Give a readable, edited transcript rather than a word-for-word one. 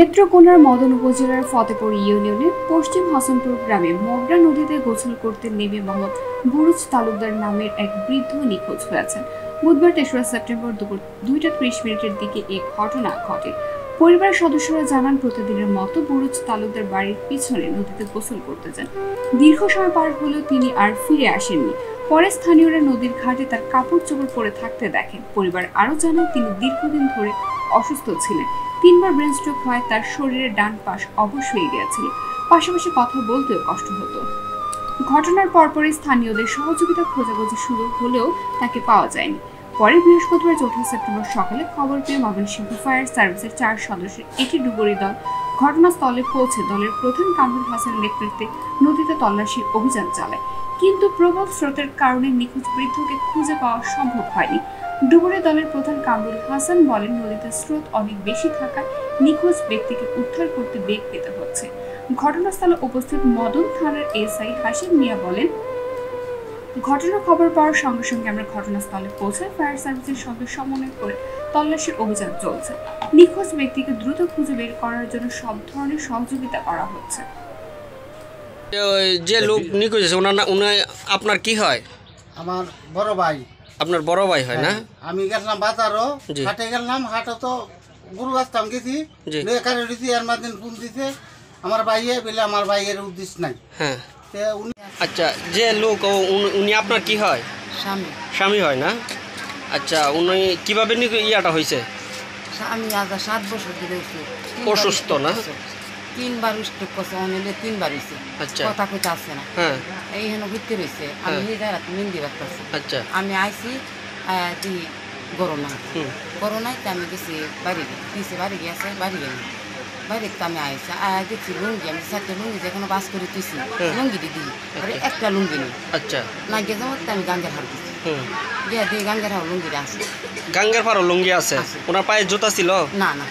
নেত্রকোনার মদন উপজেলার ফতেপুর ইউনিয়নের পশ্চিম হাসনপুর গ্রামে মগরা নদীতে গোসল করতে নেমে মোহাম্মদ বুরুজ তালুকদার নামের এক বৃদ্ধ নিখোঁজ হয়েছেন। বুধবার ৩রা সেপ্টেম্বর দুপুর ২টা ৩০ এই ঘটনা ঘটে। পরিবারের সদস্যরা জানান, প্রতিদিনের মতো বুরুজ তালুকদার বাড়ির পিছনে নদীতে গোসল করতে যান। দীর্ঘ সময় পার হলেও তিনি আর ফিরে আসেননি। পরে স্থানীয়রা নদীর ঘাটে তার কাপড় চোপড় পরে থাকতে দেখেন। পরিবার আরও জানায়, তিনি দীর্ঘদিন ধরে অসুস্থ ছিলেন। ৩বার ব্রেন স্ট্রোক হয়, তার শরীরের ডান পাশ অবশ হয়ে গিয়েছিল, পাশাপাশি কথা বলতেও কষ্ট হতো। ঘটনার পরপরই স্থানীয়দের সহযোগিতা খোঁজাখুঁজি শুরু হলেও তাকে পাওয়া যায়নি। পরে বৃহস্পতিবার ৪ঠা সেপ্টেম্বর সকালে খবর পেয়ে ময়মনসিংহ ফায়ার সার্ভিসের ৪ সদস্যের একটি ডুবুরি দল ঘটনাস্থলে পৌঁছে দলের প্রধান কামরুল হাসানের নেতৃত্বে নদীতে তল্লাশি অভিযান চালায়। কিন্তু প্রবল স্রোতের কারণে নিখোঁজ বৃদ্ধকে খুঁজে পাওয়া সম্ভব হয়নি। ডুবুরি দলের প্রধান কামরুল হাসান বলেন, নদীতে স্রোত অনেক বেশি থাকায় নিখোঁজ ব্যক্তিকে উদ্ধার করতে বেগ পেতে হচ্ছে। ঘটনাস্থলে উপস্থিত মদন থানার এসআই হাশিম মিয়া বলেন, ঘটনার খবর পাওয়ার সঙ্গে সঙ্গে আমরা ঘটনাস্থলে পৌঁছায় ফায়ার সার্ভিসের সঙ্গে সমন্বয় করে তল্লাশির অভিযান চলছে। নিখোঁজ ব্যক্তিকে দ্রুত খুঁজে বের করার জন্য সব ধরনের সহযোগিতা করা হচ্ছে। যে লোক নিখোঁজ আছে উনি আপনার কি হয়? আমার বড় ভাই। আপনার বড় ভাই হয় না? আমি গেলাম বাজারও, হাটে গেলাম, হাটে তো গরু গাছতাম গেছি, কারে দিছি আর মাদিন ফোন দিছে আমার ভাইয়ে বলে আমার ভাইয়ের উদ্দেশ্য নাই। হ্যাঁ, আচ্ছা, যে লোক উনি আপনার কি হয়? স্বামী হয় না? আচ্ছা, উনি কিভাবে ইয়াটা হয়েছে? আমি আজ ৭ বছর ধরে অসুস্থ না? ৩বার স্ট্রোক করছে, অনেলে 3বার হয়েছে। আচ্ছা, কথা কইতে আসছে না। হ্যাঁ, এইখানে ঘুরতে রয়েছে। আমি মিন্দি বাড়তেছি। আচ্ছা, আমি আইসি করোনায় আমি গেছি বাড়ি গেছি, বাড়ি গিয়েছে, বাড়ি গেলাম, বাড়িতে আমি আইসি দেখছি লুঙ্গি, আমি 4টে লুঙ্গি যেখানে বাস করে তুইছি লুঙ্গি দিই, একটা লুঙ্গি নেই। আচ্ছা, না গিয়ে যাবো আমি গাঙ্গের হার দিচ্ছি, দিয়ে গাঙ্গের হার লুঙ্গিটা আছে। গাঙ্গের ফারও লুঙ্গি আছে? ওনার পায়ে জুতা ছিল? না না।